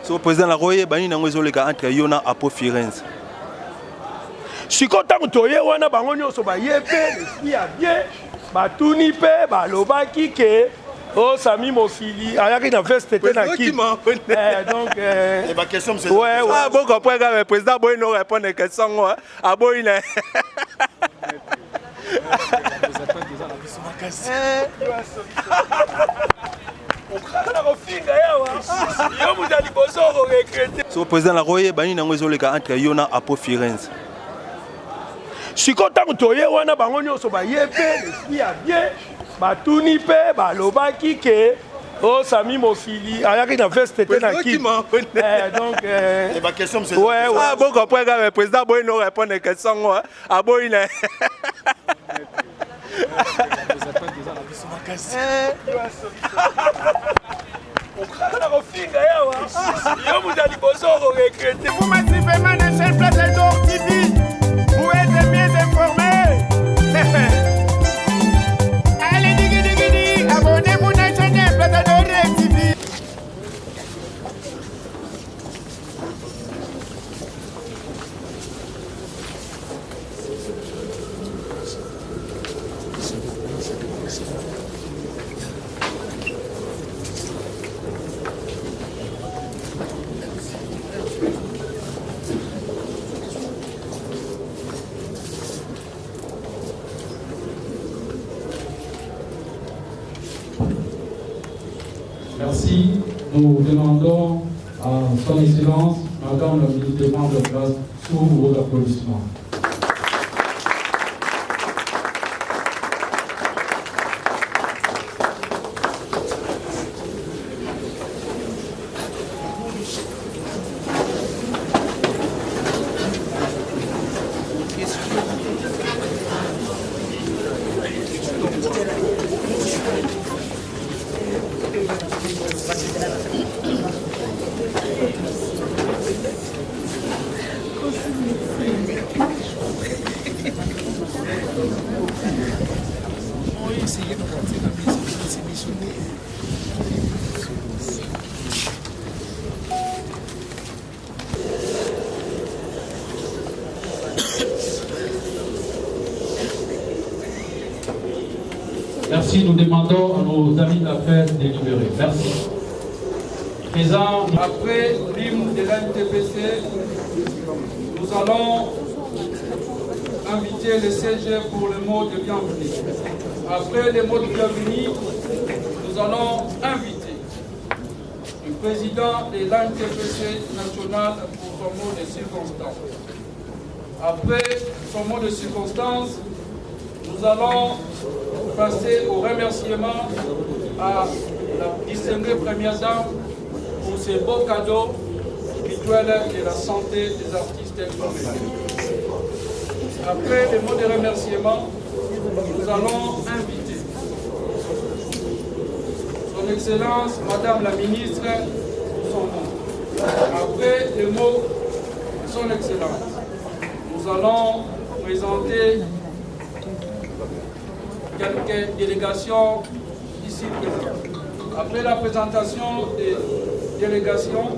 So président la roye bani nango ezoleka entre Yona Apo Firenze. Siko tango toye wana bango nyonso ba yepe ya bien batuni pe ba lobaki ke oh Sami Mofili ayaki na veste te na ki. Donc ma question c'est ouais ah bon comprendre que le président boy no répondre à question moi ah boy il est So président la roye bani nango ezoleka entre Yona Apo Firenze. Siko tango toye wana bango nyonso ba yepe ya bien batuni pe ba lobaki ke oh Sami Mofili ayaki na veste te na ki. Donc ma question c'est ouais ah bon comprendre que le président boy no répondre à question moi ah boy il est Vous m'attendez vraiment dans cette plateforme TV. Vous êtes bien informés. Allez, diggy, abonnez-vous dans cette plateforme TV. Merci. Nous demandons à son Excellence, Madame la ministre de prendre place sous vos applaudissements. Merci, nous demandons à nos amis d'affaires de délibérer. Merci. Présent. Après l'hymne de l'NTPC, nous allons inviter le CG pour le mot de bienvenue. Après le mot de bienvenue, nous allons inviter le président de l'NTPC national pour son mot de circonstance. Après son mot de circonstance, nous allons passer au remerciement à la distinguée première dame pour ces beaux cadeaux rituels de la santé des artistes exposés. Après les mots de remerciement, nous allons inviter Son Excellence, Madame la Ministre, pour son mot. Après les mots de Son Excellence, nous allons présenter quelques délégations ici présentes. Après la présentation des délégations,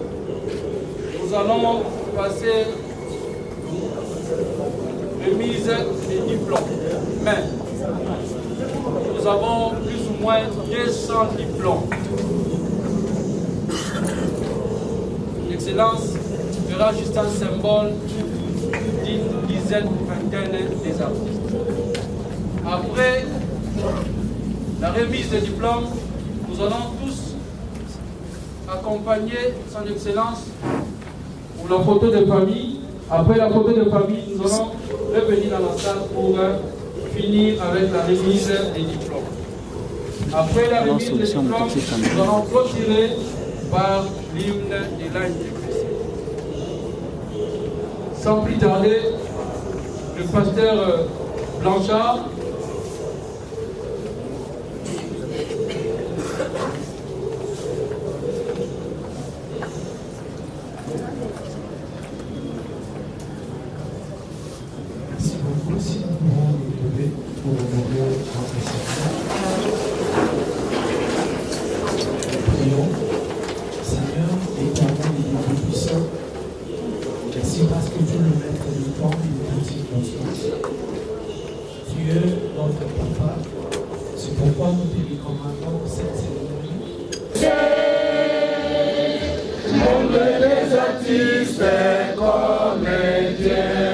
nous allons passer remise des diplômes. Mais nous avons plus ou moins 200 diplômes. L'Excellence fera juste un symbole d'une dizaine, vingtaine des artistes. Après la remise des diplômes, nous allons tous accompagner Son Excellence pour la photo de famille. Après la photo de famille, nous allons revenir dans la salle pour finir avec la remise des diplômes. Après la remise des diplômes, nous allons clôturer par l'hymne de l'ANTPC. Sans plus tarder, le pasteur Blanchard Seigneur, éternel et toujours le maître du temps et de toutes circonstances. Tu es notre papa, c'est pourquoi nous te recommandons cette cérémonie. Monde des artistes comédiens.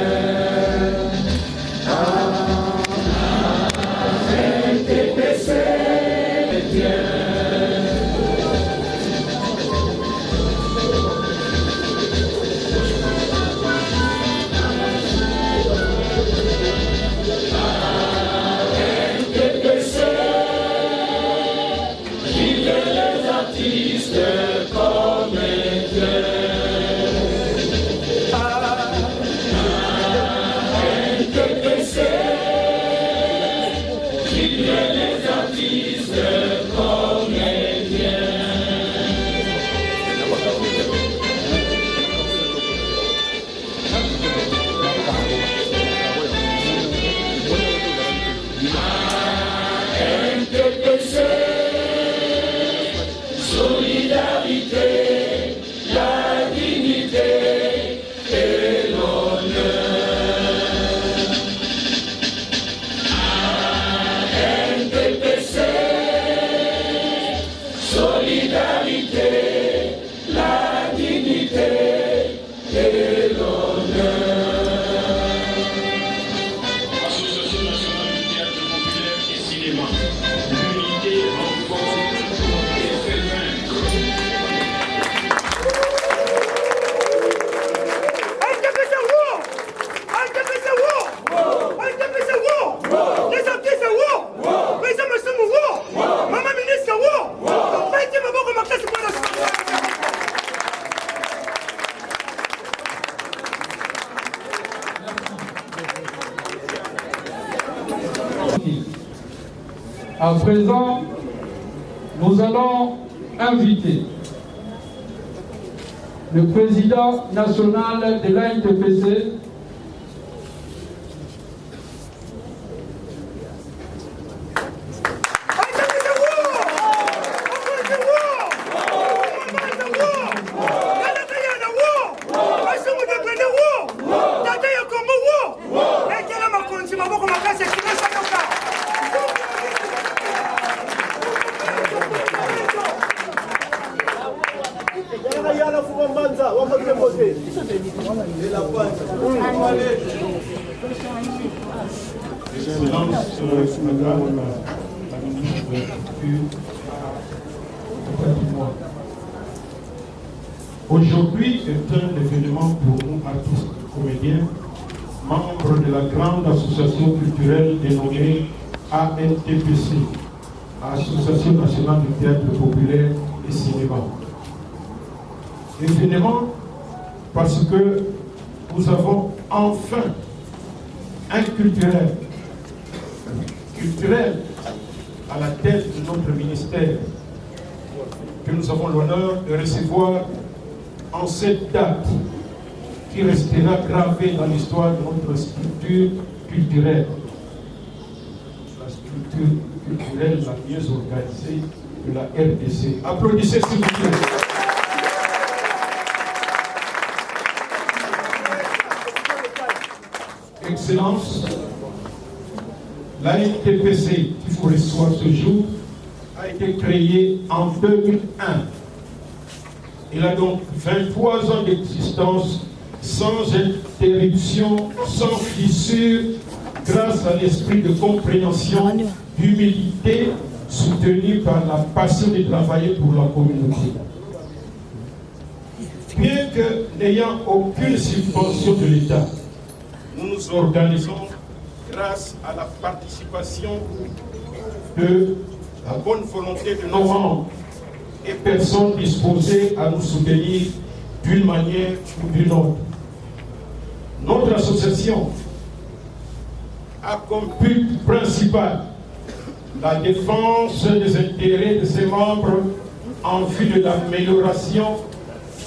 À présent, nous allons inviter le président national de l'ANTPC, Aujourd'hui est un événement pour nous artistes comédiens, membres de la grande association culturelle dénommée ANTPC, Association nationale du théâtre populaire et cinéma. Événement parce que nous avons enfin un culturel à la tête de notre ministère que nous avons l'honneur de recevoir en cette date qui restera gravée dans l'histoire de notre structure culturelle. La structure culturelle la mieux organisée de la RDC. Applaudissez s'il vous plaît. Excellence, la NTPC qui vous reçoit ce jour a été créée en 2001. Il a donc 23 ans d'existence sans interruption, sans fissure, grâce à l'esprit de compréhension, d'humilité, soutenu par la passion de travailler pour la communauté. Bien que n'ayant aucune subvention de l'État, nous nous organisons grâce à la participation de la bonne volonté de nos membres et personnes disposées à nous soutenir d'une manière ou d'une autre. Notre association a comme but principal la défense des intérêts de ses membres en vue de l'amélioration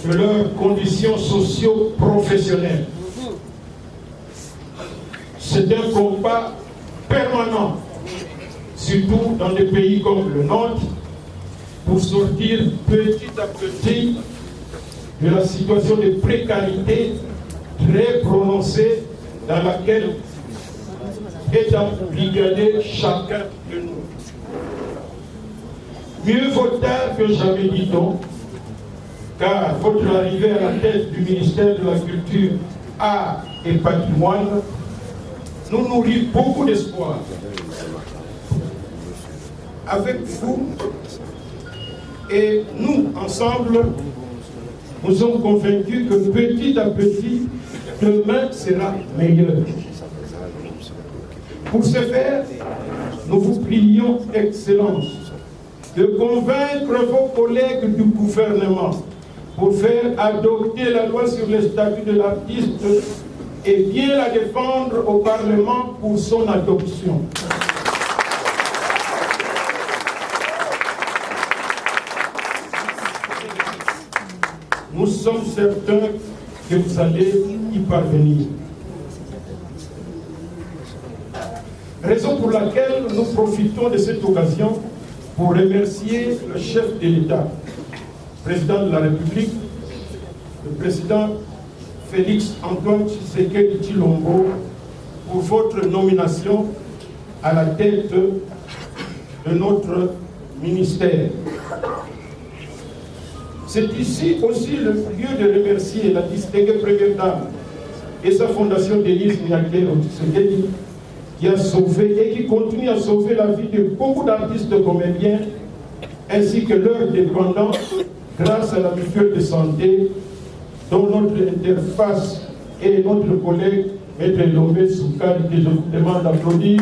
de leurs conditions socio-professionnelles. C'est un combat permanent, surtout dans des pays comme le nôtre, pour sortir petit à petit de la situation de précarité très prononcée dans laquelle est embrigadé chacun de nous. Mieux vaut tard que jamais, dit-on, car votre arrivée à la tête du ministère de la Culture, Art et Patrimoine nous nourrit beaucoup d'espoir. Avec vous et nous, ensemble, nous sommes convaincus que petit à petit, demain sera meilleur. Pour ce faire, nous vous prions, Excellence, de convaincre vos collègues du gouvernement pour faire adopter la loi sur le statut de l'artiste et bien la défendre au Parlement pour son adoption. Nous sommes certains que vous allez y parvenir. Raison pour laquelle nous profitons de cette occasion pour remercier le chef de l'État, président de la République, le président Félix Antoine Tshisekedi Tshilombo, pour votre nomination à la tête de notre ministère. C'est ici aussi le lieu de remercier la distinguée première dame et sa fondation Denise Nyakero Tshisekedi, qui a sauvé et qui continue à sauver la vie de beaucoup d'artistes comédiens ainsi que leurs dépendants grâce à la mutuelle de santé dont notre interface et notre collègue Maître Lomé Soukari, que je vous demande d'applaudir.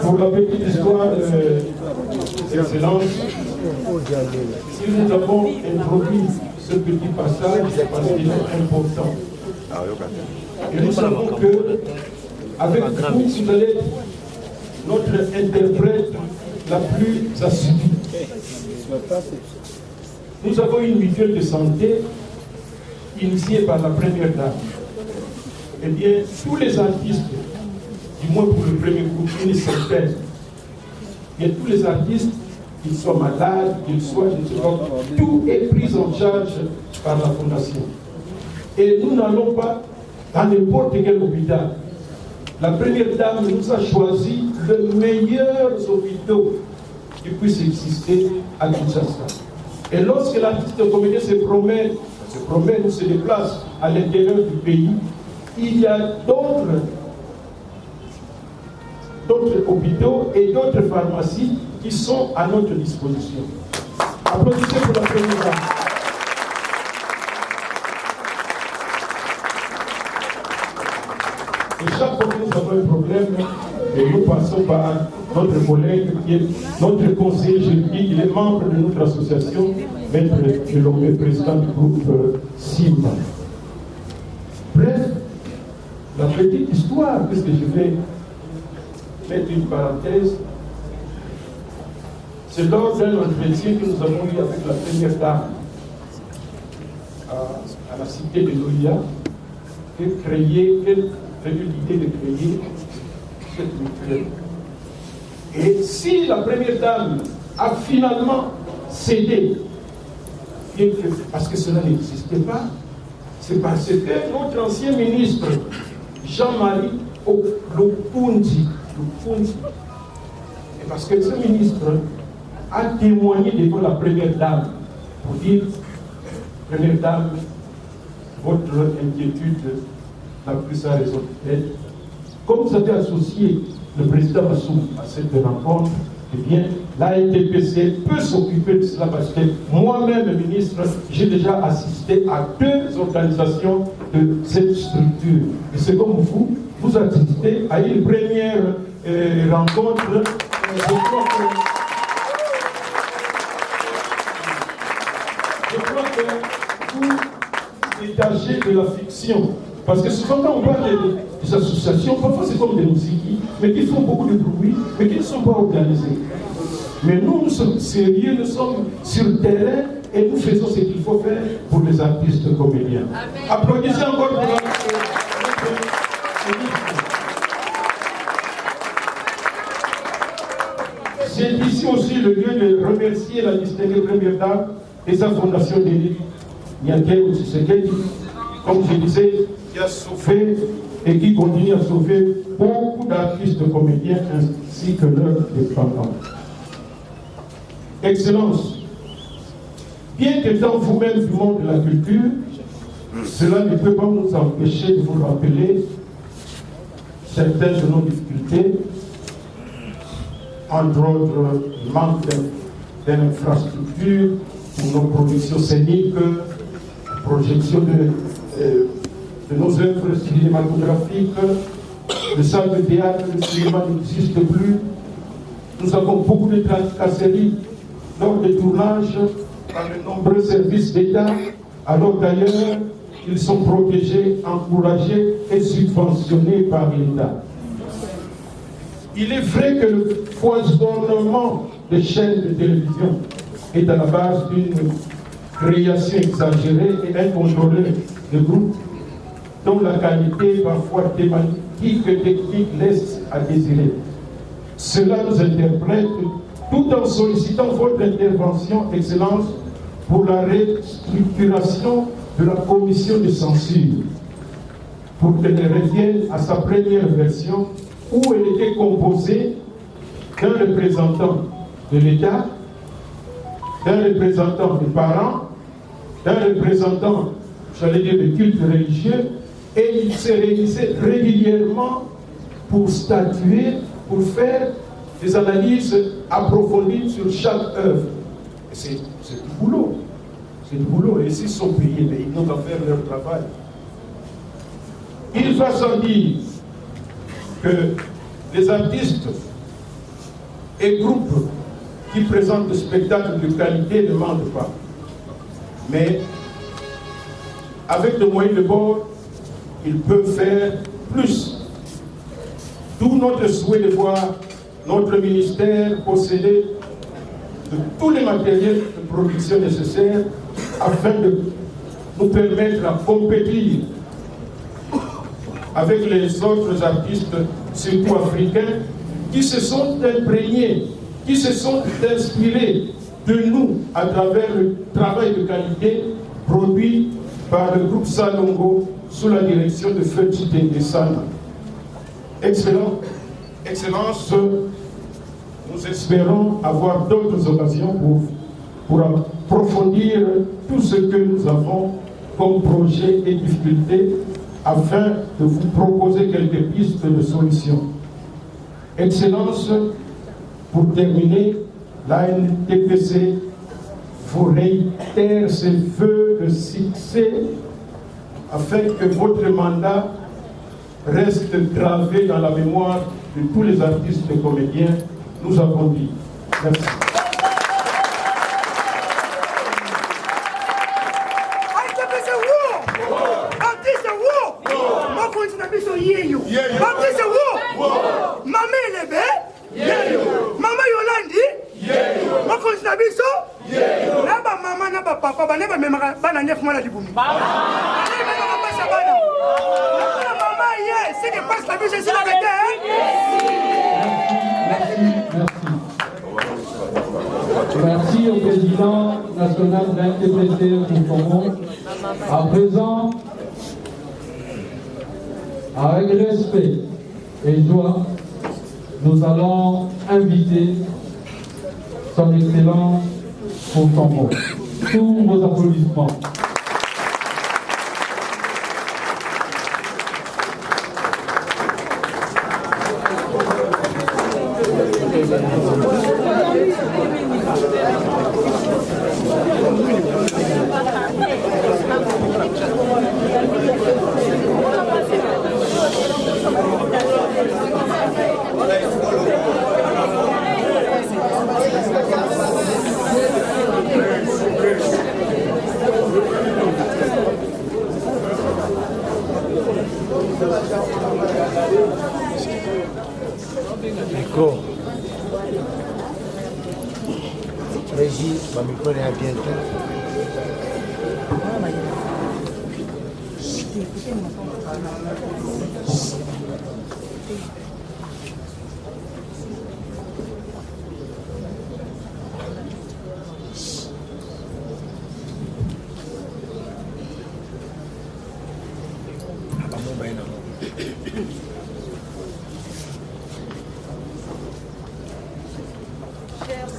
Pour la petite histoire d'Excellence, si nous avons introduit ce petit passage, c'est parce qu'il est important. Et nous savons que, avec vous, vous allez être notre interprète la plus assidue. Nous avons une mutuelle de santé initiée par la première dame. Eh bien, tous les artistes, du moins pour le premier groupe, une certaine, et tous les artistes, qu'ils soient malades, qu'ils soient, je ne sais pas, tout est pris en charge par la fondation. Et nous n'allons pas dans n'importe quel hôpital. La première dame nous a choisi les meilleurs hôpitaux qui puissent exister à Kinshasa. Et lorsque l'artiste comédien se promène ou se déplace à l'intérieur du pays, il y a d'autres hôpitaux et d'autres pharmacies qui sont à notre disposition. Applaudissez pour la première dame. Et chaque fois que nous avons un problème, et nous passons par notre collègue qui est notre conseiller juridique, il est membre de notre association, Maître Lomé, président du groupe SIM. Bref, la petite histoire, puisque je vais mettre une parenthèse, c'est lors d'un entretien que nous avons eu avec la première dame à la cité de Loya, qu'elle a eu l'idée de créer cette mutuelle. Et si la première dame a finalement cédé, parce que cela n'existait pas, c'est parce que notre ancien ministre, Jean-Marie Lukundi, et parce que ce ministre a témoigné devant la première dame pour dire, première dame, votre inquiétude n'a plus sa raison d'être. Comme vous avez associé le président Massou à cette rencontre, eh bien, l'ANTPC peut s'occuper de cela parce que moi-même, ministre, j'ai déjà assisté à 2 organisations de cette structure. Et c'est comme vous assistez à une première rencontre. Je crois que vous détachez de la fiction. Parce que souvent, quand on parle des associations, parfois c'est comme des musiques, mais qui font beaucoup de bruit, mais qui ne sont pas organisées. Mais nous sommes sérieux, nous sommes sur le terrain et nous faisons ce qu'il faut faire pour les artistes comédiens. Applaudissez encore pour la... C'est ici aussi le lieu de remercier la distinguée première dame et sa fondation d'élite, Niaké Tshisekedi, comme je disais, qui a sauvé et qui continue à sauver beaucoup d'artistes comédiens ainsi que leurs dépendants. Excellence, bien qu'étant vous-même du monde de la culture, cela ne peut pas nous empêcher de vous rappeler certaines de nos difficultés, entre autres le manque d'infrastructures pour nos productions scéniques, projection de nos œuvres cinématographiques, les salles de théâtre, le cinéma n'existe plus. Nous avons beaucoup de tracasseries lors des tournages par de nombreux services d'État, alors d'ailleurs ils sont protégés, encouragés et subventionnés par l'État. Il est vrai que le foisonnement des chaînes de télévision est à la base d'une création exagérée et incontrôlée de groupes dont la qualité parfois thématique et technique laisse à désirer. Cela nous interprète tout en sollicitant votre intervention, Excellence, pour la restructuration de la commission de censure, pour qu'elle revienne à sa première version où elle était composée d'un représentant de l'État, d'un représentant des parents, d'un représentant, j'allais dire, de culte religieux, et il se réunissait régulièrement pour statuer, pour faire des analyses approfondies sur chaque œuvre. C'est du boulot. C'est du boulot. Et s'ils sont payés, mais ils n'ont qu'à faire leur travail. Il va sans dire que les artistes et groupes qui présentent des spectacles de qualité ne mentent pas. Mais avec le moyen de bord, ils peuvent faire plus. D'où notre souhait de voir notre ministère posséder de tous les matériels de production nécessaires afin de nous permettre à compétir avec les autres artistes, surtout africains, qui se sont imprégnés, qui se sont inspirés de nous à travers le travail de qualité produit par le groupe Salongo sous la direction de Feu Tshisekedi. Excellence, nous espérons avoir d'autres occasions pour approfondir tout ce que nous avons comme projet et difficultés afin de vous proposer quelques pistes de solutions. Excellence, pour terminer, la NTPC vous réitère ses vœux de succès afin que votre mandat reste gravé dans la mémoire de tous les artistes et comédiens. Nous avons dit. Merci. Merci au président national de l'NTPC du Congo. À présent, avec respect et joie, nous allons inviter son Excellence au Congo. Tous vos applaudissements. Micro. Régie, ma micro est bientôt. Chers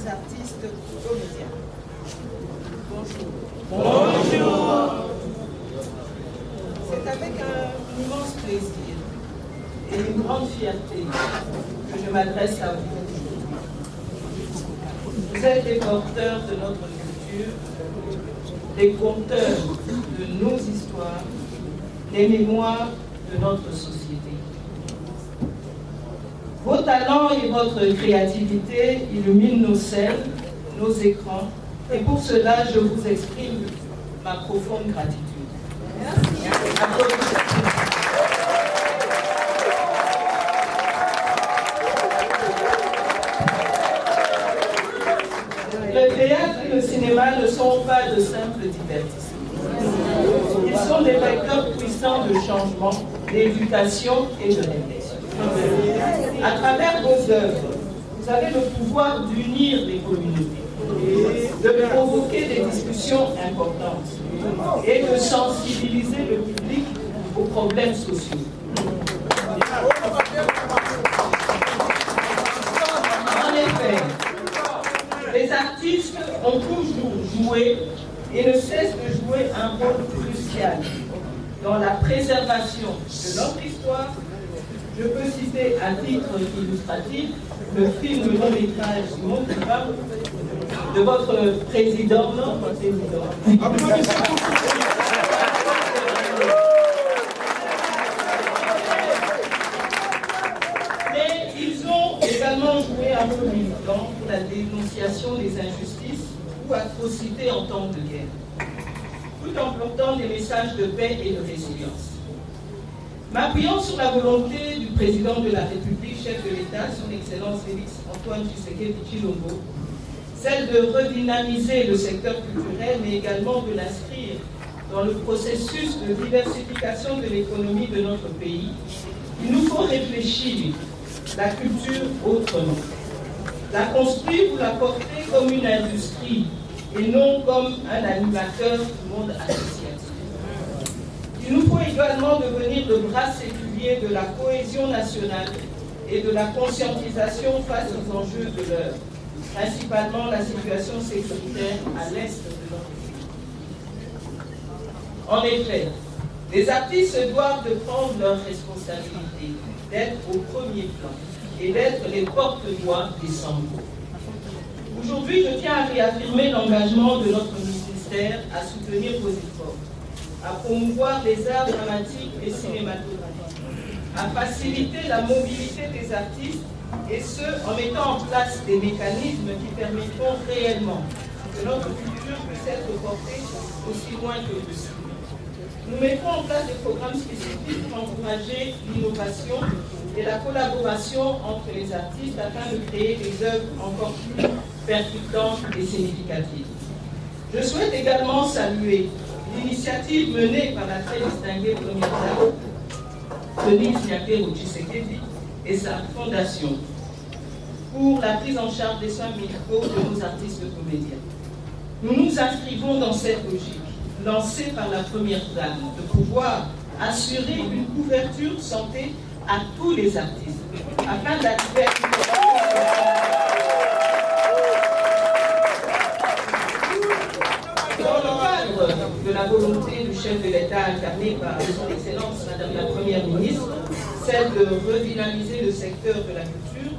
artistes comédiens, bonjour. Bonjour. C'est avec un immense plaisir et une grande fierté que je m'adresse à vous. Vous êtes les porteurs de notre culture, les conteurs de nos histoires, les mémoires de notre société. Vos talents et votre créativité illuminent nos scènes, nos écrans, et pour cela, je vous exprime ma profonde gratitude. Merci. Le théâtre et le cinéma ne sont pas de simples divertissements. Ils sont des vecteurs puissants de changement, d'éducation et de réflexion. À travers vos œuvres, vous avez le pouvoir d'unir les communautés, de provoquer des discussions importantes et de sensibiliser le public aux problèmes sociaux. En effet, les artistes ont toujours joué et ne cessent de jouer un rôle crucial dans la préservation de notre histoire. Je peux citer à titre illustratif le film long-métrage Mon Climat de votre président, notre président. Mais ils ont également joué un rôle militant pour la dénonciation des injustices ou atrocités en temps de guerre, tout en portant des messages de paix et de résilience. M'appuyant sur la volonté du président de la République, chef de l'État, son Excellence Félix Antoine Tshisekedi Tshilombo, celle de redynamiser le secteur culturel, mais également de l'inscrire dans le processus de diversification de l'économie de notre pays, il nous faut réfléchir la culture autrement. La construire ou la porter comme une industrie et non comme un animateur du monde associatif. Il nous faut également devenir le bras séculier de la cohésion nationale et de la conscientisation face aux enjeux de l'heure, principalement la situation sécuritaire à l'est de notre pays. En effet, les artistes se doivent de prendre leurs responsabilités, d'être au premier plan et d'être les porte-voix des sans-mots. Aujourd'hui, je tiens à réaffirmer l'engagement de notre ministère à soutenir vos efforts, à promouvoir les arts dramatiques et cinématographiques, à faciliter la mobilité des artistes, et ce, en mettant en place des mécanismes qui permettront réellement que notre culture puisse être portée aussi loin que possible. Nous mettrons en place des programmes spécifiques pour encourager l'innovation et la collaboration entre les artistes afin de créer des œuvres encore plus percutantes et significatives. Je souhaite également saluer l'initiative menée par la très distinguée première dame, Denise Nyakero Tshisekedi, et sa fondation pour la prise en charge des soins médicaux de nos artistes comédiens. Nous nous inscrivons dans cette logique, lancée par la première dame, de pouvoir assurer une couverture santé à tous les artistes, afin d'arriver à une de la volonté du chef de l'État incarné par son Excellence Madame la Première Ministre, celle de redynamiser le secteur de la culture,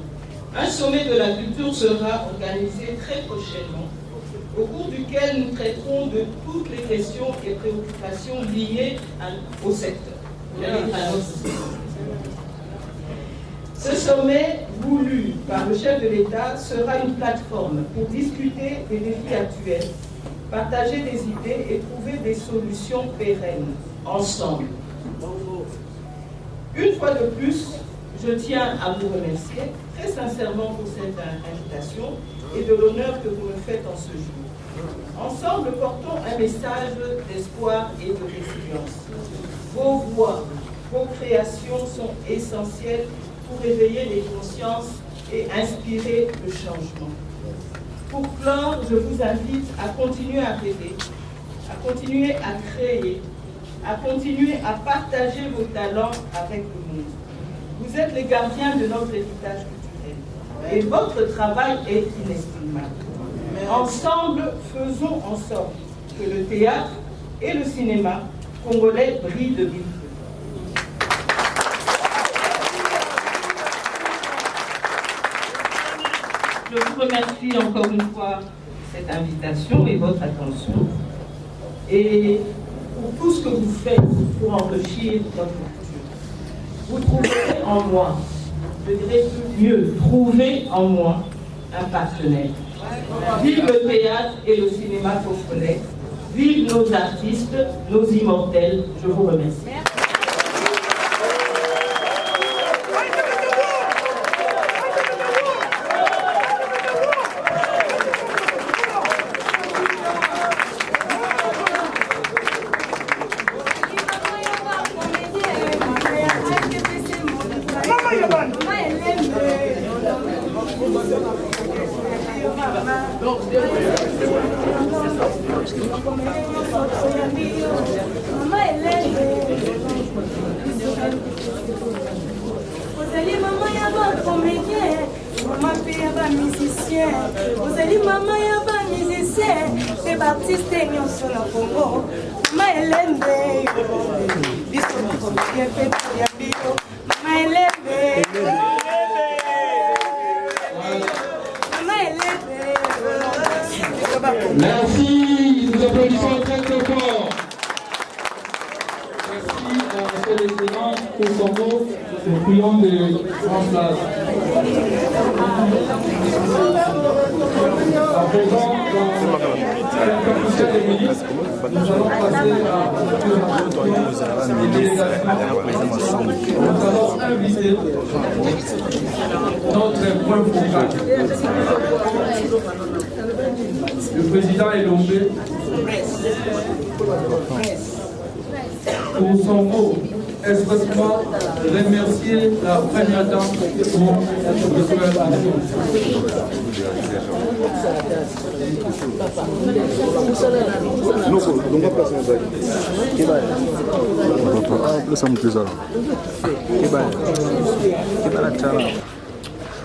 un sommet de la culture sera organisé très prochainement, au cours duquel nous traiterons de toutes les questions et préoccupations liées au secteur. Ce sommet, voulu par le chef de l'État, sera une plateforme pour discuter des défis actuels, partager des idées et trouver des solutions pérennes, ensemble. Une fois de plus, je tiens à vous remercier très sincèrement pour cette invitation et de l'honneur que vous me faites en ce jour. Ensemble, portons un message d'espoir et de résilience. vos voix, vos créations sont essentielles pour éveiller les consciences et inspirer le changement. Pour clore, je vous invite à continuer à rêver, à continuer à créer, à continuer à partager vos talents avec le monde. Vous êtes les gardiens de notre héritage culturel et votre travail est inestimable. Ensemble, faisons en sorte que le théâtre et le cinéma congolais brillent de mille feux. Je vous remercie encore une fois pour cette invitation et votre attention. Et pour tout ce que vous faites pour enrichir notre culture. Vous trouverez en moi, je dirais mieux, trouvez en moi un partenaire. Vive le théâtre et le cinéma congolais. Vive nos artistes, nos immortels. Je vous remercie. Merci, nous applaudissons très très fort. Merci à Monsieur l'excellence pour son mot. Nous prions de prendre place. À présent, dans Monsieur le ministre, nous allons passer à nous allons inviter notre point focal. Le président est tombé pour son mot, expressement remercier la première dame pour le collaboration.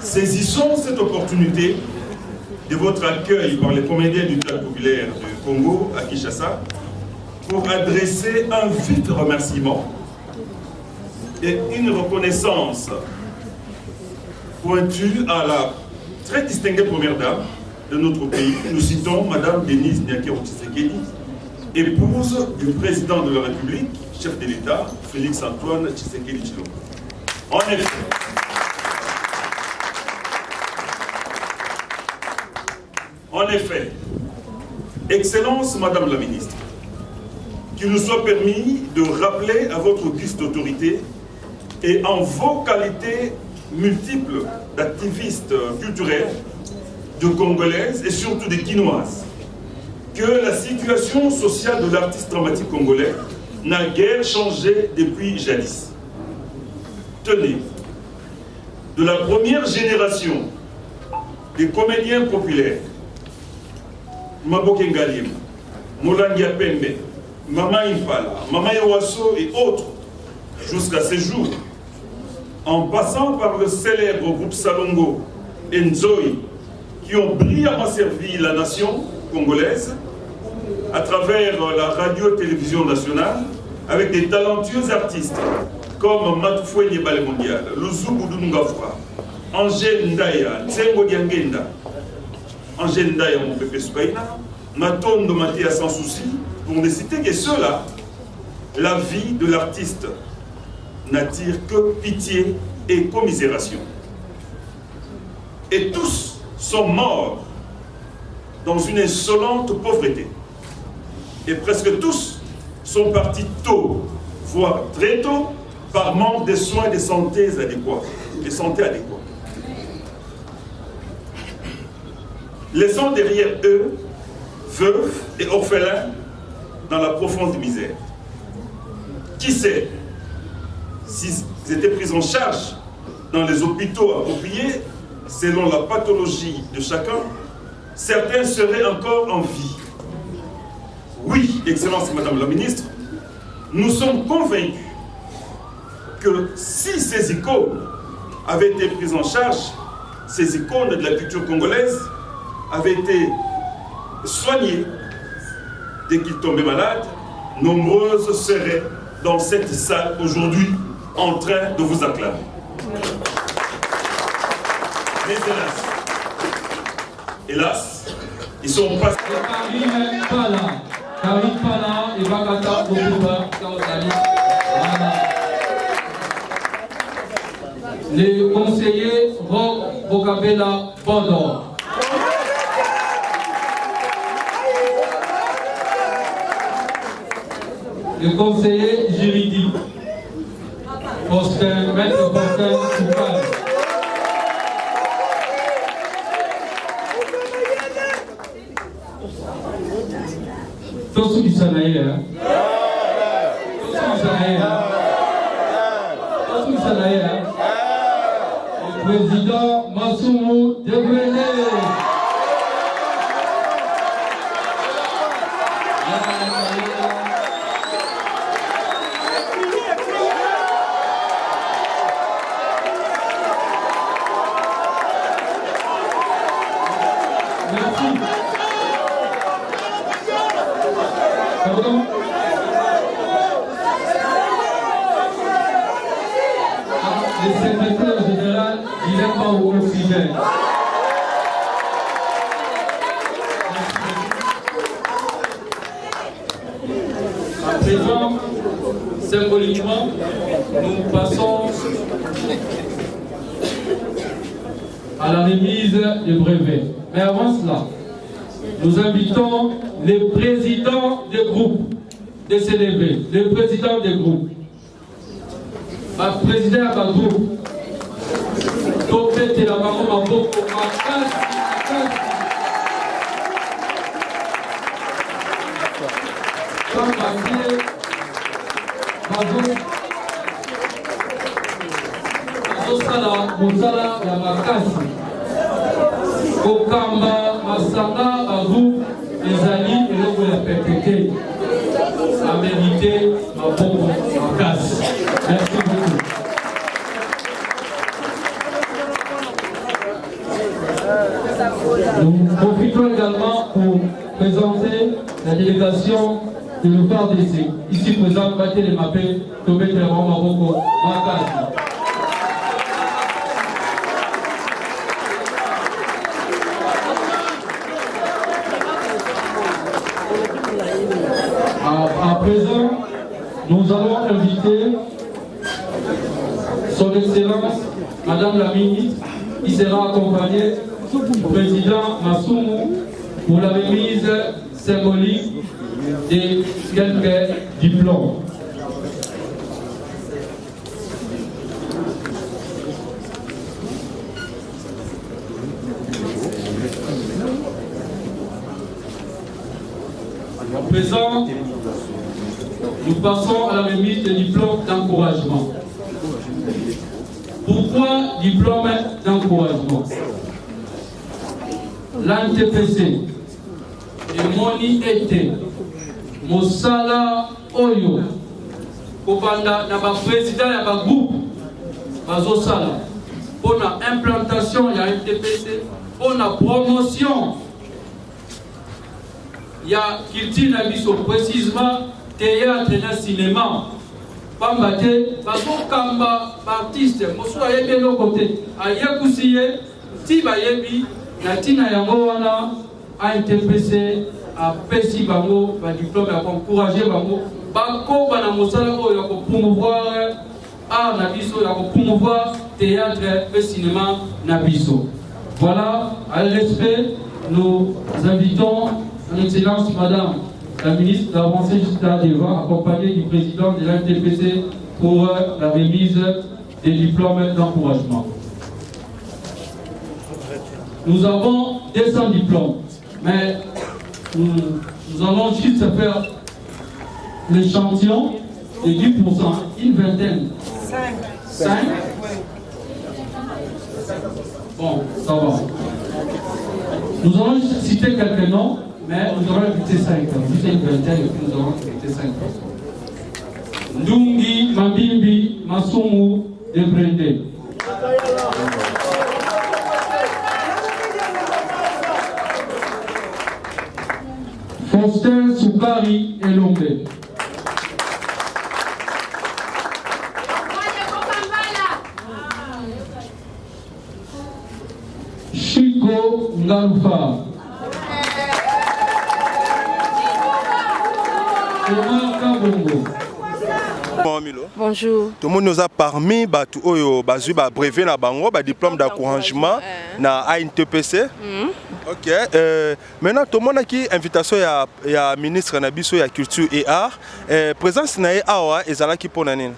Saisissons cette opportunité de votre accueil par les comédiens du théâtre populaire du Congo à Kinshasa pour adresser un vif remerciement et une reconnaissance pointue à la très distinguée première dame de notre pays. Nous citons Madame Denise Nyakero Tshisekedi, épouse du président de la République, chef de l'État, Félix-Antoine Tshisekedi Tshilombo. En effet, Excellence Madame la Ministre, qu'il nous soit permis de rappeler à votre auguste autorité et en vos qualités multiples d'activistes culturels, de Congolaises et surtout de Quinoises, que la situation sociale de l'artiste dramatique congolais n'a guère changé depuis jadis. Tenez, de la première génération des comédiens populaires, Maboke Ngalim, Molangia Pembe, Mama Impala, Mama Yawaso et autres, jusqu'à ces jours, en passant par le célèbre groupe Salongo et Nzoï, qui ont brillamment servi la nation congolaise à travers la radio-télévision nationale, avec des talentueux artistes comme Matufoué Niebale Mondial, Luzubu Dunungafra, Angèle Ndaya, Tsengo Diangenda, Angèle Ndaya Mopepe Soukaina, Matondo Matéa Sans Souci, pour ne citer que ceux-là, la vie de l'artiste n'attire que pitié et commisération. Et tous sont morts dans une insolente pauvreté. Et presque tous sont partis tôt, voire très tôt, par manque de soins de santé adéquats. Laissant derrière eux veuves et orphelins dans la profonde misère. Qui sait, s'ils étaient pris en charge dans les hôpitaux appropriés, selon la pathologie de chacun, certains seraient encore en vie. Oui, Excellence Madame la Ministre, nous sommes convaincus que si ces icônes avaient été prises en charge, ces icônes de la culture congolaise avaient été soignées dès qu'ils tombaient malades, nombreuses seraient dans cette salle aujourd'hui en train de vous acclamer. Mais hélas, ils sont passés. Les conseillers Bokabela Bodo. Le conseiller juridique Maître Faustin Soukal. Tous qui s'en aillent, le président Massoumou Dembélé. Le secrétaire général, il n'est pas au sujet. À présent, symboliquement, nous passons à la remise du brevet. Mais avant cela, nous invitons les présidents des groupes de s'élever, les présidents des groupes. Ma président du groupe, Topé la Mamo Maboko, Mosala ya makasi kokamba masanga bagu ezali eloko ya pepeke a mérité maboko makasi. Merci beaucoup. Nous profitons également pour présenter la délégation de l'UFARDC. Ici présent, battez les mappés, Tobé Téléron Maboko Makasi. À présent, nous allons inviter Son Excellence, Madame la Ministre, qui sera accompagnée du Président Massoumou pour la remise symbolique de quelques diplômes. À présent, nous passons à la remise des diplômes d'encouragement. Pourquoi diplôme d'encouragement? L'ANTPC et Moni était Mosala Oyo Kobanda na ba président ya ba groupe Bazosala pour la implantation ya NTPC, pour la promotion ya culture na biso, précisément théâtre na cinéma. Pambate bazokamba artiste mosusu ayebi eloko te ayekusi ye ti bayebi na ntina yango wana ANTPC apesi bango badiplôme ya koencourage bango bakoba na mosala oyo ya kopromouvoir art na biso, ya kopromouvoir théâtre et cinéma na biso. Voilà, à respect, nous invitons son Excellence Madame la ministre d'avancer jusqu'à devant, accompagnée du président de l'ANTPC pour la remise des diplômes d'encouragement. Nous avons 200 diplômes, mais nous allons juste faire l'échantillon de 10%, une vingtaine. 5. Bon, ça va. Nous allons citer quelques noms, mais nous allons éviter 5. Juste une vingtaine et puis nous allons éviter 5 personnes. Ndungi, Mabimbi, Masumu, Debrende. Foster, Soukari et Lombe. Chico Ngalufa. Omar Kabongo. Bonjour. Tout le monde nous a parmi brevet na bango, diplôme d'encouragement na ANTPC. Ok. Maintenant tout le monde a qui invitation ya ministre na biso ya culture et art. Présence na awa ezala ki pona nini?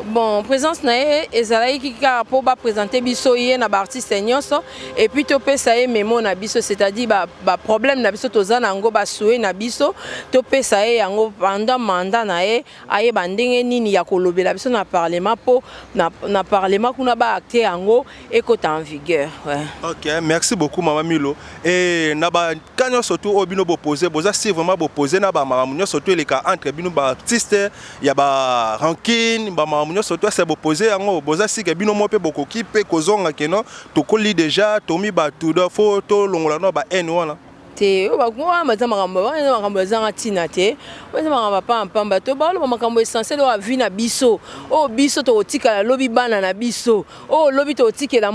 Bon, présence nae ezalaki kika pour ba présenter biso yé na ba artiste nyonso et puis to pesa ye memo na biso, c'est-à-dire ba problème na biso toza nango ba souhait na biso to pesa ye yango pendant mandat nae aye bandenge nini ya kolobela biso na parlement po na parlement kuna ba acter yango ekota en vigueur. Ouais. OK, merci beaucoup Maman Milo. Et na ba kanyo surtout obino boposer, boza si vraiment boposer na ba mamunyo surtout les cas entre bino ba artiste ya ba ranking ba nous sommes tous opposés à nous. Boza si que bino mope boko ki pe kozonga keno to koli déjà tomi ba tout da photo longola no ba en wana. Te o ba kwa mazama makambo zanga tina te. Oza makambo pa mpamba to ba lo makambo essentiel o avi na biso. O biso to otika lobi bana na biso. O lobi to otike la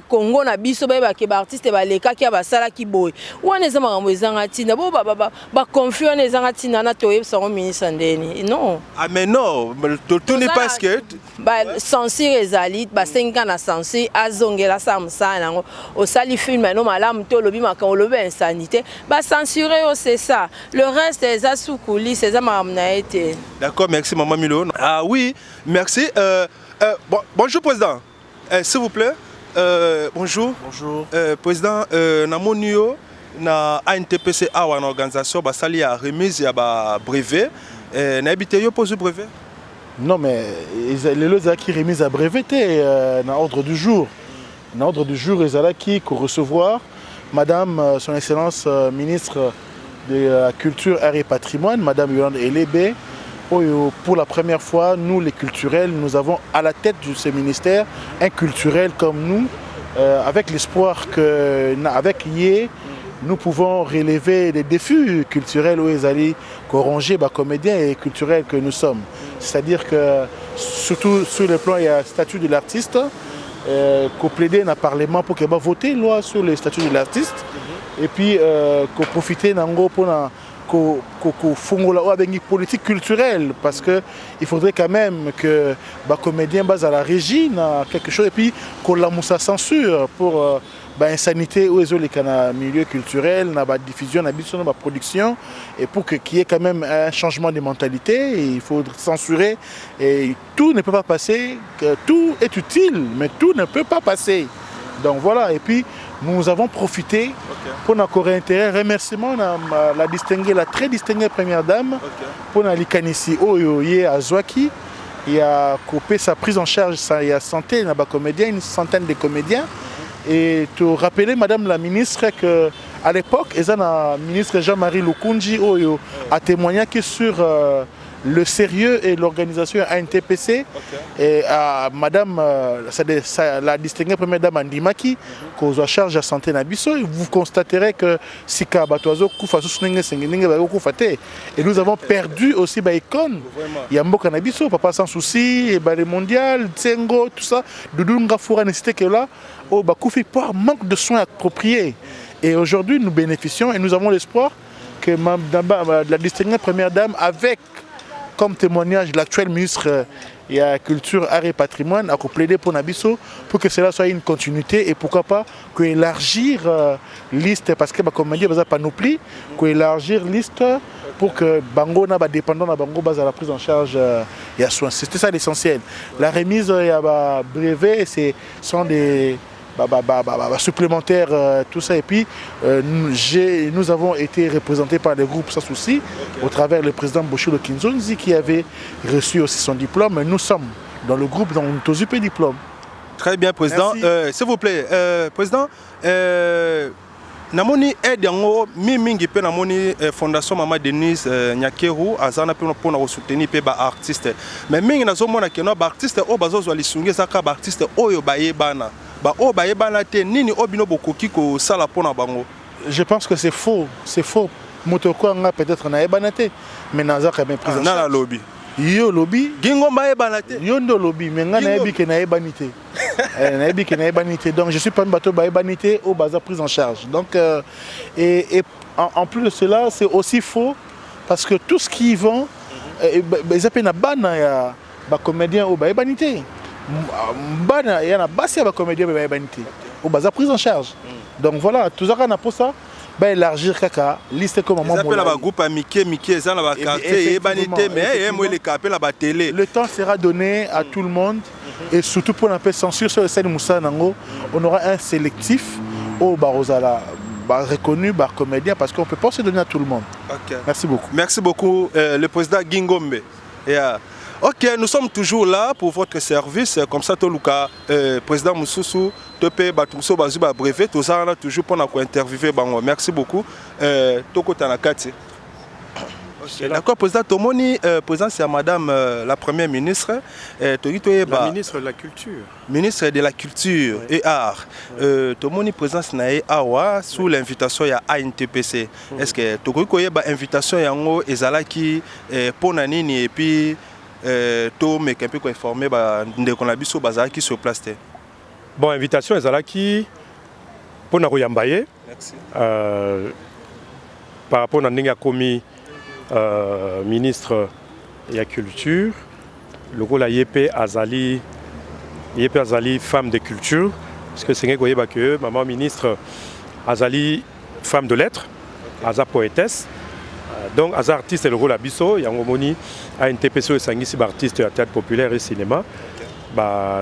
Congo na biso ba ke ba artiste ba leka ki ba sala ki boy. Wana za makambo zanga tina bo ba confiance na zanga tina na to yebsa ministre ndeni. Non. Ah mais non, tout n'est pas que ba censure ezali ba 5 ans na censure azongela samsa nango. O sali film no malamu to lobi makambo lobi insanité. Bah censurer c'est ça. Le reste des assoukoulis, c'est ça m'a été. D'accord, merci Maman Milo. Ah oui, merci. Bonjour président. S'il vous plaît. Bonjour. Bonjour. Président, na monio na ANTPC awa une organisation ba sali a remise ya ba brevet. Na habité yo pose brevet. Non mais les lots qui remise à brevet na ordre du jour. Na ordre du jour ils qui recevoir Madame, Son Excellence ministre de la Culture, Art et Patrimoine, Madame Yolande Elébé, pour la première fois, nous les culturels, nous avons à la tête de ce ministère un culturel comme nous, avec l'espoir qu'avec Yé, nous pouvons relever les défis culturels où ils allaient corronger les comédiens et culturels que nous sommes. C'est-à-dire que, surtout sur le plan, il y a le statut de l'artiste, qu'on plaidait dans le Parlement pour qu'il y ait voté une loi sur le statut de l'artiste et puis qu'on profite pour une politique culturelle parce qu'il faudrait quand même que les comédiens basent à la régie quelque chose et puis qu'on la moussa censure pour insanité ou les milieu culturel, la diffusion, la production et pour qu'il y ait quand même un changement de mentalité, il faut censurer et tout ne peut pas passer, tout est utile mais tout ne peut pas passer. Donc voilà, et puis nous avons profité pour notre intérêt, remerciement la très distinguée première dame pour la Likanisi Oyoye Azwaki. Il a coupé sa prise en charge, il y a une centaine de comédiens. Et te rappeler, Madame la ministre, qu'à l'époque, le ministre Jean-Marie Lukunji a témoigné que sur le sérieux et l'organisation ANTPC, et à Madame la distinguée première dame Andimaki, qu'on a charge à santé Nabiso, vous constaterez que Sika Batoazo et nous avons perdu aussi Baïkon, Yambo Nabiso, Papa Sans Souci, les mondiales, Tsengo, tout ça, Doudunga Foura nécessité que là, au Bakoufi par manque de soins appropriés. Et aujourd'hui, nous bénéficions et nous avons l'espoir que la distinguée première dame, avec comme témoignage l'actuel ministre de la Culture, Art et Patrimoine, a plaidé pour Nabiso pour que cela soit une continuité et pourquoi pas élargir liste parce que comme on dit, pas nous plie, élargir liste pour que Bango n'a pas dépendant de Bango base à la prise en charge et à soins. C'était ça l'essentiel. La remise brevet, ce sont des supplémentaires, tout ça. Et puis, nous avons été représentés par les groupes sans souci, au travers le président Boshilo Kinzonzi qui avait reçu aussi son diplôme. Nous sommes dans le groupe, dans le diplôme. Très bien, président. S'il vous plaît, président, namoni aide yango mingi pe namoni fondation Mama Denise Nyakeru azana pe pour na soutenir pe ba artiste. Mais mingi nazomona ke no ba artiste o bazozwa lisungi saka ba artiste oyo bayebana. Ba o bayebana te nini obino bokoki ko sala pona bango. Je pense que c'est faux, Motoko nga peut-être na ebanate, mais naza quand même présent. Na la lobby. Yo lobby gingo bayebanate yo ndo lobby mais nga na yebi ke na ebanité na yebi ke na ebanité, donc je suis pas bateau ba ebanité au bazar prise en charge, donc et en plus de cela c'est aussi faux parce que tout ce qui vont ils appellent na bana ya ba comédien au ba ebanité bana ya na basi ba comédien ba ebanité au bazar prise en charge, donc voilà tout ça qu'on a pour ça. Élargir kaka liste comme maman. Ils appellent la groupe Mickey ça la quartier banité mais moi les appellent la télé. Le temps sera donné à tout le monde et surtout pour l'appeler censure sur le scène Moussa Nango, on aura un sélectif au Barozala reconnu par comédien parce qu'on peut pas se donner à tout le monde. Okay. Merci beaucoup. Merci beaucoup le président Gingombe. Ok, nous sommes toujours là pour votre service. Comme ça, Toluka, président Moussoussou, Topé, Batumso, Bazuba, brevet, tout ça, on a toujours pour nous interviewer. Merci beaucoup. Toko Tanakati. D'accord, président Tomoni, président c'est madame la première ministre. La ministre de la Culture. Ministre de la Culture et Art. Tomoni, président Nae Awa, sous l'invitation de ANTPC. Est-ce que Toko y a une invitation yango ezalaki pour Nanini et puis tout mais qu'un peu informé de qu'on a vu sur bazar qui se place. Bon, invitation ezalaki pour Naroyambaye. Merci. Par rapport à Ninga Komi, ministre de la Culture, le rôle à Yépé Azali, femme de culture, parce que c'est que maman ministre Azali, femme de lettres, Aza poétesse. Donc, Aza artiste et le rôle à Bisso, Yangomoni a une TPC et Sangisi artiste à théâtre populaire et cinéma.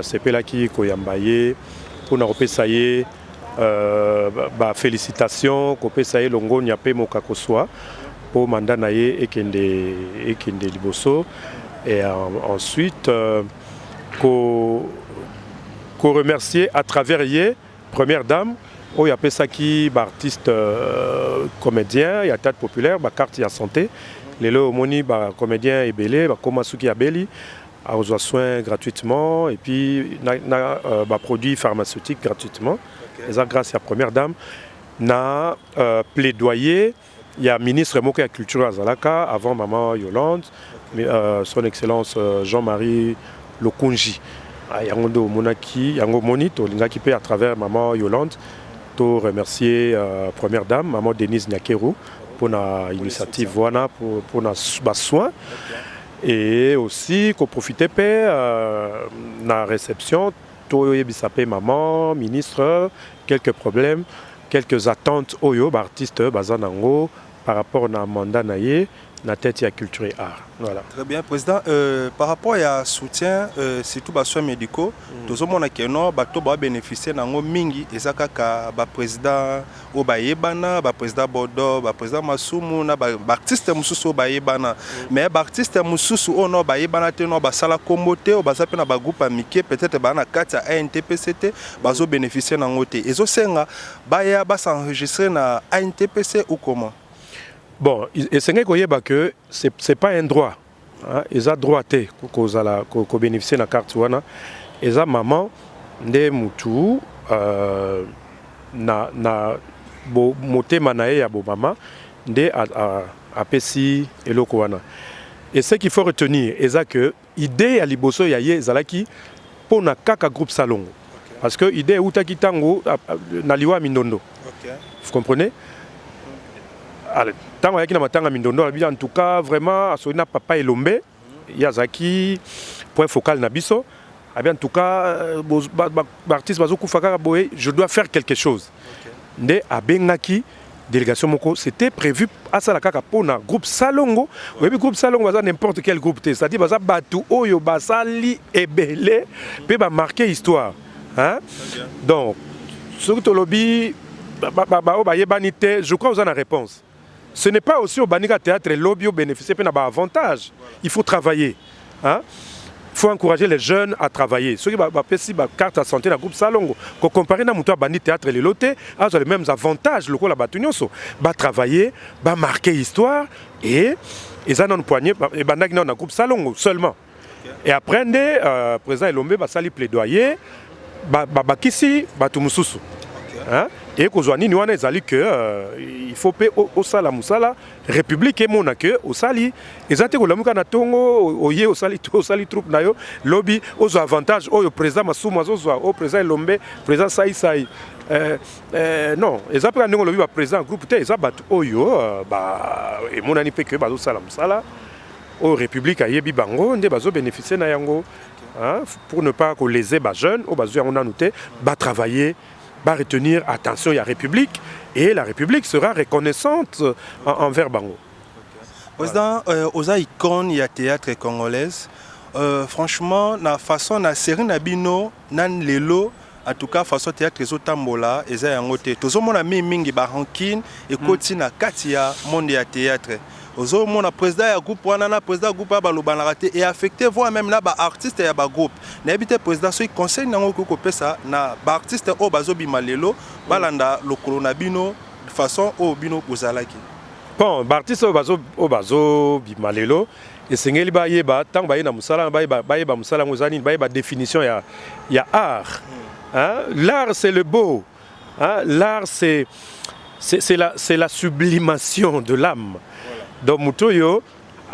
C'est là qui Koyambaye, pour nous repésailler, félicitations, Kopesaye Longo Niapé Mokakoswa, pour mandat naye et Kende Liboso. Et ensuite, qu'on remercier à travers Yé, première dame, où il y a Pesaki, artiste comédien, il y a théâtre populaire, carte de santé. Les lots moni, comédien et belé, Komasuki Abeli, a besoin soins gratuitement et puis produits pharmaceutiques gratuitement. Et ça grâce à la première dame, na plaidoyer. Il y a ministre Moké à Culture à Zalaka, avant maman Yolande, son excellence Jean-Marie Lokunji. Yango Monaki, Yango Monito, l'ingaki à travers maman Yolande. To remercier première dame, maman Denise Nyakeru, pour la initiative voilà pour nos soins et aussi qu'on profite de la réception. To yebisapé maman, ministre, quelques problèmes, quelques attentes oyo artistes bazanango par rapport à mandat naie la tête à culture et art. Voilà. Très bien, président. Par rapport à soutien, surtout les soins médicaux, tout le monde a bénéficié de mingi et ça président Obayebana, président Bodo, président Masumu, artiste Mususu Obayebana. Mais artiste Mususu ono Bayebana teno basala kombote, basape na groupe amike peut-être bana kata ANTPCT, bazo bénéficier na ngote. Et zo senga baya s'enregistrer na ANTPC ou comment? Bon, et c'est que ce n'est pas un droit. Ils ont droit à bénéficier de la carte. Ils ont maman, de moutou, na moté manae ya bo maman, de a pesi et l'okwana. Et ce qu'il faut retenir, c'est que l'idée à Liboso yaye zalaki pour na kaka groupe salon. Parce que l'idée est utaki tango na liwa mindondo. Vous comprenez? Tant qu'il y a matanga mindondo, en tout cas, vraiment, à papa et l'ombe, Yazaki, point focal Nabiso, en tout cas, l'artiste je dois faire quelque chose. Nde Abengaki, délégation Moko, c'était prévu à Salakaka pour un groupe Salongo. Oui, groupe Salongo, n'importe quel groupe, c'est-à-dire que Batou, Oyo, Basali, Ebele, puis marquer histoire. Donc, Sur le lobby, je crois que vous avez la réponse. Ce n'est pas aussi au Banika Théâtre lobby au bénéficier d'un avantage. Il faut travailler. Hein? Il faut encourager les jeunes à travailler. Ceux qui ont une carte à santé dans le groupe Salongo, quand comparé à Moutoua Bani Théâtre et les lotés, ils ont les mêmes avantages. Le travailler, marquer l'histoire et ils ont un poignet, et dans le groupe Salongo seulement. Et après, le président Elombe va salir plaidoyer, Bakisi, Batumususu. Et qu'aujourd'hui, nous avons dit qu'il faut payer au Sala Moussala, République et Monake, au Sali. Ils ont dit que nous avons dit au Sali troupe, lobby, aux avantages, au président Massouma, au président Lombe, président Saï Saï. Non, ils ont dit que le président groupe, ils ont dit que et mon ami fait que au Sala Moussala, au République, à Yebi Bango, ils ont bénéficié de Yango. Pour ne pas léser les jeunes, au Bazou on a noté, travailler. Va retenir attention à la République et la République sera reconnaissante envers Bango. Président, aux icônes, il y a théâtre congolaise. Franchement, la façon la série Nabino, nan lelo, en tout cas façon théâtre les autambola, et ça y a un côté. Tout le monde a mis mingi barankin et continue à katia monde ya théâtre. Ozo mon président ya groupe wana président groupe ba lobana raté et affecté voire même là ba artiste ya ba groupe na habité président so conseil nango ko pesa na ba artiste o bazo bimalelo balanda lokolo na bino de façon o bino kozalaki bon ba artiste o bazo bimalelo et sengeli ba yeba tant ba na musala ba yeba musala ngozani ba yeba définition ya art. Hein? L'art c'est le beau, hein? L'art c'est la sublimation de l'âme. Donc mutoyo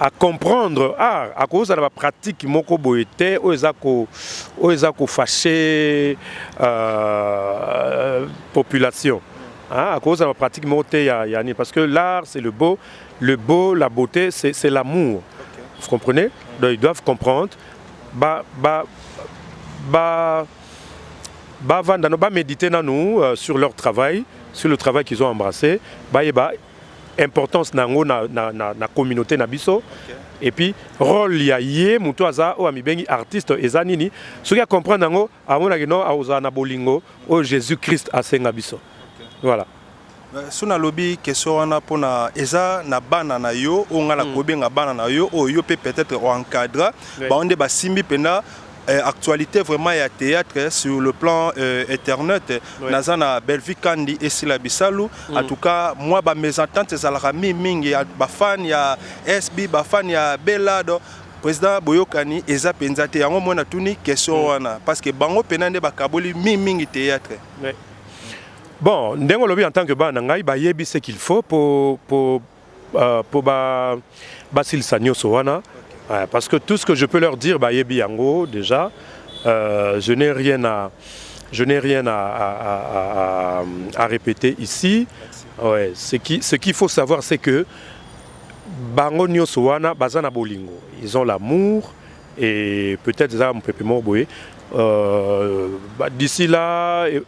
à comprendre à cause de la pratique moko boete o ezako fâcher population à cause de la pratique moté yani parce que l'art c'est le beau, la beauté c'est l'amour. Vous comprenez? Donc ils doivent comprendre méditer sur leur travail, sur le travail qu'ils ont embrassé, importance nango na communauté na biso et puis rôle ya yé muto aza o amibengi artiste ezanini ceux qui comprendre nango amona kino aoza na bolingo o Jésus Christ asenga biso voilà. Suna lobby question wana pona eza na bana na yo o ngala kobenga bana na yo o yo peut-être encadrer ba onde ba simbi pena actualité vraiment il y a théâtre sur le plan internet nazana Belvi Kandi et Sila Bisalou en tout cas moi ba mes ententes ça la mingi ba fan ya SB ba fan ya Belado président Boyokani eza penzate yango mona tuni question wana parce que bango penande ba kaboli mingi théâtre. Bon ndengo lobi en tant que bana ngai ba yebi ce qu'il faut pour basil sanyo sowana. Parce que tout ce que je peux leur dire, Yebi Yango, déjà, je n'ai rien à répéter ici. Ouais, ce qu'il faut savoir, c'est que Bango Nyosowana, Bazana Bolingo, ils ont l'amour et peut-être ça me peut morboyer. D'ici là, il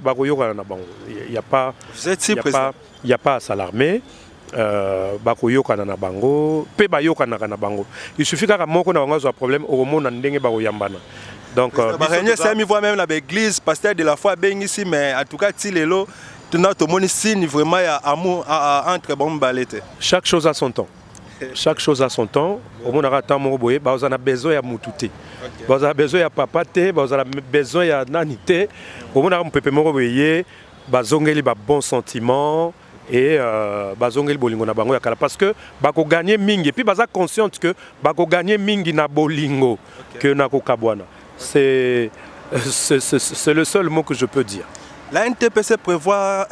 n'y a pas à s'alarmer. Bakoyoka na bango pe bayoka na bango il suffit que moko na bango a problème au monde ndenge bakoyambana donc barenya ça mi voit même la église pasteur de la foi ben ici mais en tout cas tilelo tout monde signe vraiment ya amour entre bon balete chaque chose a son temps au monde a temps mo boye ba a besoin ya mututé ba a besoin ya papa te ba a besoin ya nanité au monde a pepe mo boye ba zongeli ba bon sentiment et bazongeli bolingo na bango ya kala parce que bako gagner mingi et puis baza consciente que bako gagner mingi na bolingo que na kokabwana c'est le seul mot que je peux dire. La NTPC prévoit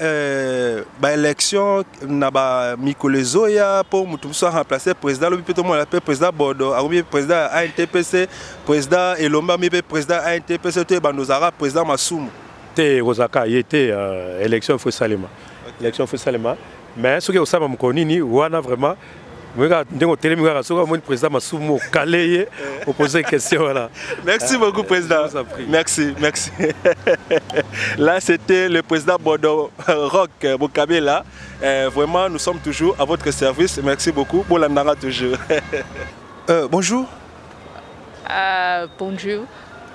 élection na ba Mikolezoya pour mutuso remplacer président le plutôt moi l'appelle président Bordeaux a président NTPC président Elomba mi président NTPC te banozara président Masumu te Rosaka il était élection fo Salema. L'élection fait Salema, mais ce qui est au Sama Mkonini, wana vraiment, le président Masumo Kaleye pour poser une question là. Merci beaucoup président. Merci. Là c'était le président Bordeaux Rock Bokabela. Vraiment nous sommes toujours à votre service. Merci beaucoup. Bolandara toujours. Bonjour. Bonjour.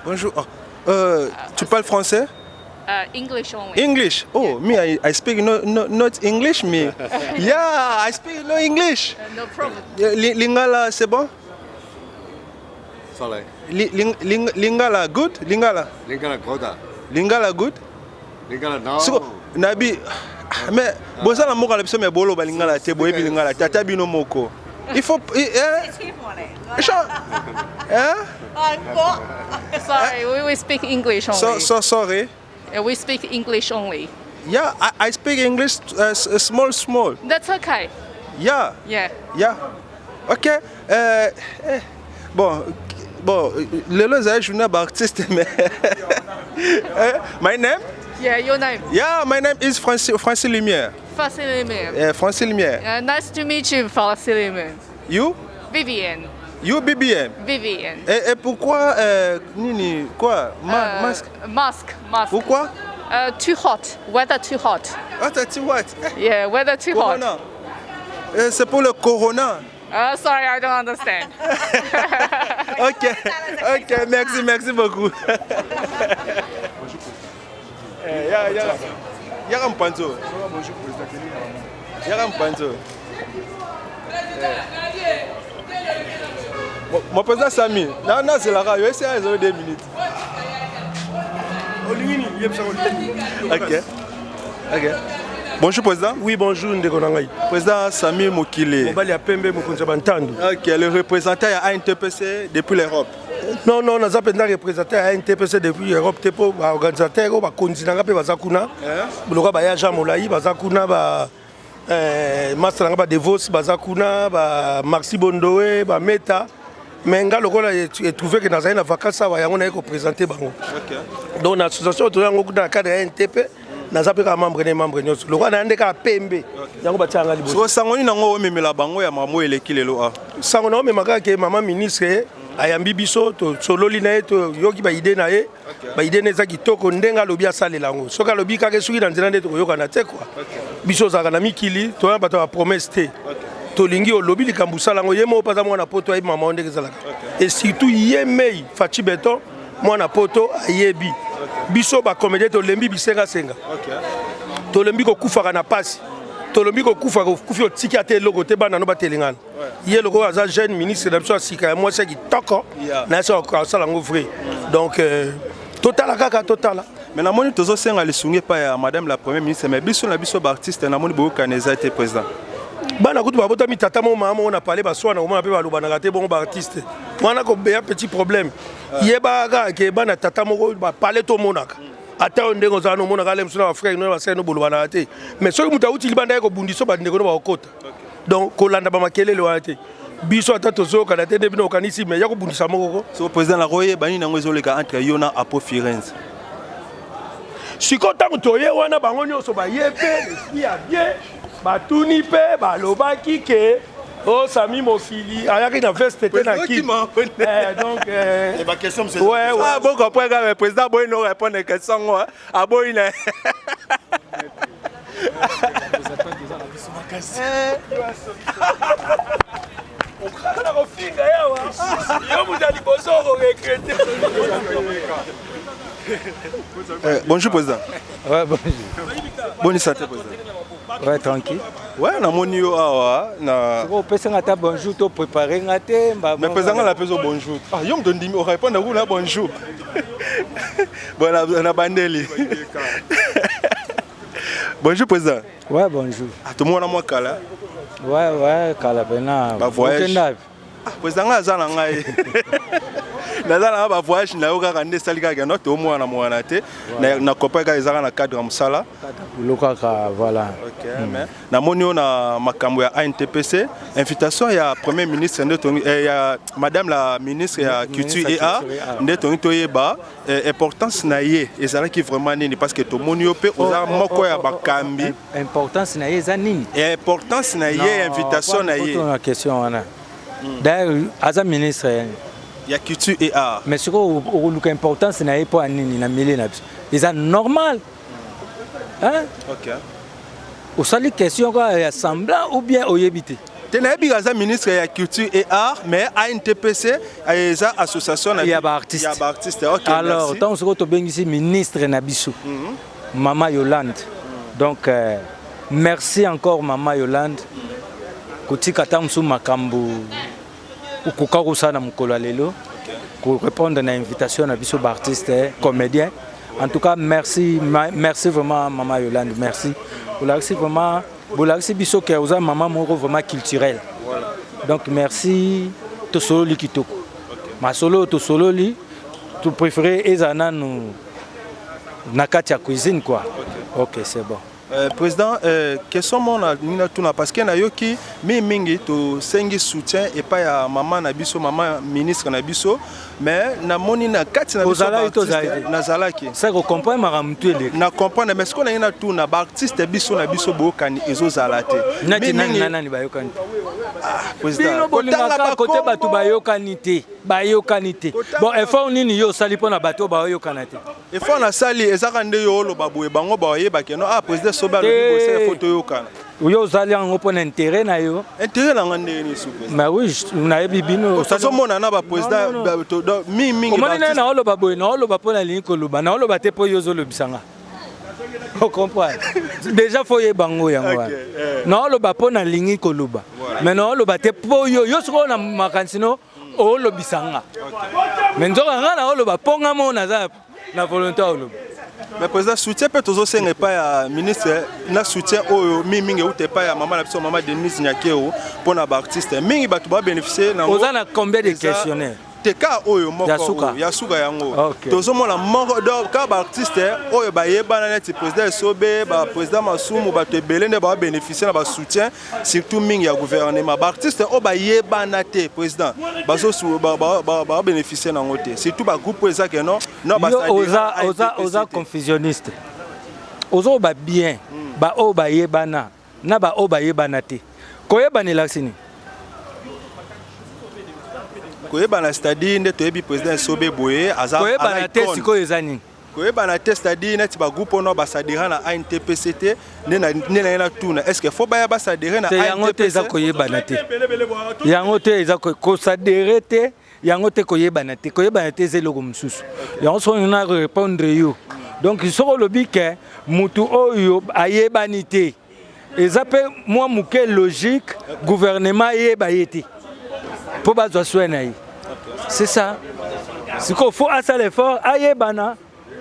Bonjour. Tu parles français? English only. English. Oh, me, I speak not English, me. Yeah, I speak no English. No problem. Lingala, c'est bon? Sorry. Lingala good? Lingala. Lingala good. Lingala good? Lingala no. So, Nabi, mais bozala moko la biso me bolo ba lingala te boyebi lingala tata bino moko. Il faut Sorry, we speak English only. Sorry. We speak English only. Yeah, I speak English small. That's okay. Yeah. Yeah. Ok. Bon, Lelo Zay, je suis un artiste, mais. My name? Yeah, your name? Yeah, my name is Francis Lumière. Francis Lumière. Francis Lumière. Nice to meet you, Francis Lumière. You? Vivienne. You, Vivienne. Vivienne. Et pourquoi, Nini, quoi? Masque? Mask. Pourquoi? Too hot. Weather too hot. Too hot? Yeah, weather too corona. hot. C'est pour le corona. Sorry, I don't understand. Ok, merci beaucoup. Yaram Panzo. Mon président Sami, non, c'est la radio, c'est à 2 minutes. Ok. Bonjour président. Oui, bonjour Ndekonangai. Président Sami Mokile. Mobali ya pembe mokonza bantandu. Ok, le représentant à ANTPC depuis l'Europe. Non, naza penda représentant à ANTPC depuis l'Europe te po ba organisateur ba konzinanga pe bazakuna. Buloka ba ya Jean Molai bazakuna ba master nga ba Devos bazakuna ba Maxi Bondowe ba Meta. Menga lokola est trouvé que naza na vacances wa yango na ko présenter bango. OK. Donc l'association to yango dans cadre ya ANTP naza pe ka membre nyonso. Lokola na ndeka pembe. Yango batanga liboso. So sangoni nango memela bango ya mamo eleki lelo a. Sango na memaka ke mama ministre ayambi biso to sololi na ye to yoki ba idée na ye. Ba idée neza kitoko ndenga lobi asale lango. Soka lobi ka ke suki na nzela ndeto yoka na te quoi. Biso zaka na mikili to ya bato ba promesse te. Tolingi olobi likambu salango ye mo paza mwana poto ay mama ondeke zalaka. Et surtout yemei Fachi Beton mwana poto ayebi. Biso ba comédien to lembi bisenga senga. To lembi ko kufaka na pasi. To lembi ko kufa ko kufi otiki ate logo te bana no batelingana. Ye logo aza jeune ministre de biso sika moi c'est kitoko na so ko salango vrai. Donc total kaka total. Mais na moni tozo senga lisungi pa ya madame la première ministre mais biso na biso ba artiste na moni bo kaneza te président. Bana kutu babota mi tata mo mama on a parlé ba swana on a pe ba lobana raté bon ba artiste. Wana ko be petit problème. Yeba ga ke bana tata mo ba parler to monaka. Ata ondengo za no monaka le msuna wa frère no ba seno bolobana raté. Mais soki muta uti libanda ko bundiso ba ndeko no ba okota. Donc ko landa ba makelele wa raté. Biso ata tozo kana te de bino kanisi mais ya ko bundisa moko. So président la roye bani nango ezoleka entre Yona Apo Firenze. Siko tango toye wana bango nyonso ba yepe si ya bien. Batuni pe balobaki ke o Sami Mosili ayaki na veste te na ki donc ma question c'est ouais bon comprendre le président boy no répondre à question ah boy na okala ko finga yawa yo mudali bozo ko regrette. Bonjour président. Ouais, bonjour. Bonne santé président. Ouais, tranquille. Ouais, na moni yo awa na. Siko pesa ngata bonjour to préparer ngate mba. Mais président la peso bonjour. Ah, yo me ndimi o répondre na bonjour. Bon na bandeli. Bonjour président. Ouais, bonjour. Ah, tout le monde a moi kala. Ouais, kala bena. Ba voyage. Ah, président aza na ngai. Nazala ba voyage na yo kaka nde sali kaka no to mwana mwana te na copain ka ezaka na cadre musala lokaka voilà. OK mais na moni na makambo ya ANTPC invitation ya premier ministre nde tongi ya madame la ministre ya culture et art nde tongi toyeba importance na ye ezala ki vraiment nini parce que to moni pe oza moko ya bakambi importance na ye eza nini importance na ye invitation na ye na question wana d'ailleurs aza ministre il y a culture et art. Mais ce qui est important, c'est qu'il pas de milieu. C'est normal. Hein? Ok. Vous savez question quoi, semblant ou bien au yébité. Tenabi Gaza ministre de la culture et art, mais ANTPC, Aesa association. Il y a des artistes. Okay, alors, tant que tu es ministre Nabiso, Maman Yolande. Donc, merci encore Maman Yolande. Kuti katamsu makambu ukukarusa na mukolo lelo pour répondre à l'invitation à biso artiste comédien. En tout cas, merci vraiment Maman Yolande, merci. Vous l'avez biso que vous avez maman moro vraiment culturel. Donc merci to solo li kitoko. Ma solo to solo li tu préféré ezana nous na kati ya cuisine quoi. OK, c'est bon. Président, question parce que nayoki mingi to sengi soutien et pas ya maman nabiso maman ministre nabiso mais na moni na kati na biso na zalaki ça ko comprendre maramtuele na comprendre mais ce qu'on a na tout na ba artiste biso na biso bokani ezo zalate nani bayokani président kotanga côté batu bayokani te bon effort nini yo sali pona bato bayokana te effort na sali ezaka nde yo lo baboye bango bayeba keno président soba le c'est photo yokana yo zali en pour intérêt na yo intérêt na ngande ni soupe mais oui na bibino ça so mona na ba président mingi ba na olo baboye na olo ba pona lini koluba na olo ba te po yo zo lobisanga on comprend déjà faut y bango yango na olo ba pona lingi koluba mais na olo ba te po yo soko na makansino o lobisanga mais nzoka ngana olo ba ponga mo na za na volonté olo. Mais président soutien peut toujours c'est pas ya ministre na soutien au mingi ou pas ya maman la maman Denise Nyakeo pour na artiste mingi ba tu ba bénéficier na on a combien de questionnaires teka oyo moko yasuka yango tozo mona moko do ka ba artiste oyo ba yebana net président Sobe ba président Masumu ba te belende ba bénéficier na ba soutien surtout mingi ya gouvernement ba artiste o ba yebana te président ba bénéficier na ngote surtout ba groupe ça que non ba oza confusionniste ozo ba bien ba o ba yebana na ba o ba yebana te koyebana laksini koyebana c'est-à-dire nde toyebi président Sobe boye aza koyebana te siko ezani koyebana te c'est-à-dire neti ba groupe ono ba s'adhérer na ANTPCT na tuna est-ce que faut ba ya s'adhérer na ANTPCT yango te eza koyebana te yango te eza ko s'adhérer te yango te koyebana te zeloko mususu yango so na répondre yo donc soko lobi ke mutu oyo ayebani te eza pe moi muke logique gouvernement yeba yete pour bazwa soigner yi c'est ça c'est qu'il faut assez l'effort ayebana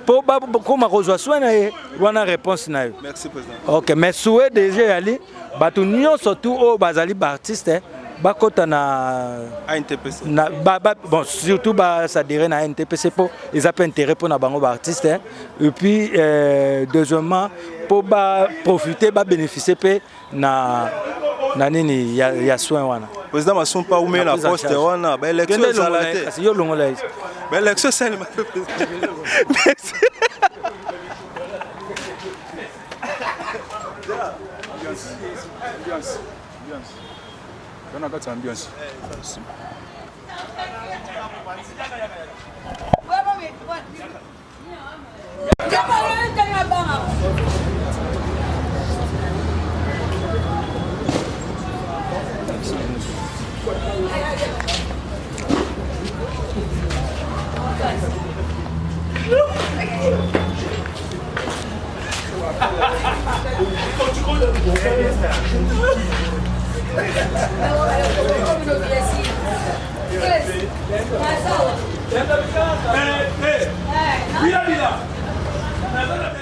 pour comment kozwa soigner wana réponse na yo. Merci président. OK mais souhait déjà ali batu nyo surtout au bazali ba artiste bakota na ANTPC na bon surtout ba s'adhérer na ANTPC pour ils ont intérêt pour na bango ba artiste et puis deuxièmement pour ba profiter ba bénéficier pe na nini ya soin wana président Masumpa ou la poste wana ba élection zalate yo longola ba élection c'est merci on a got ambiance Hey,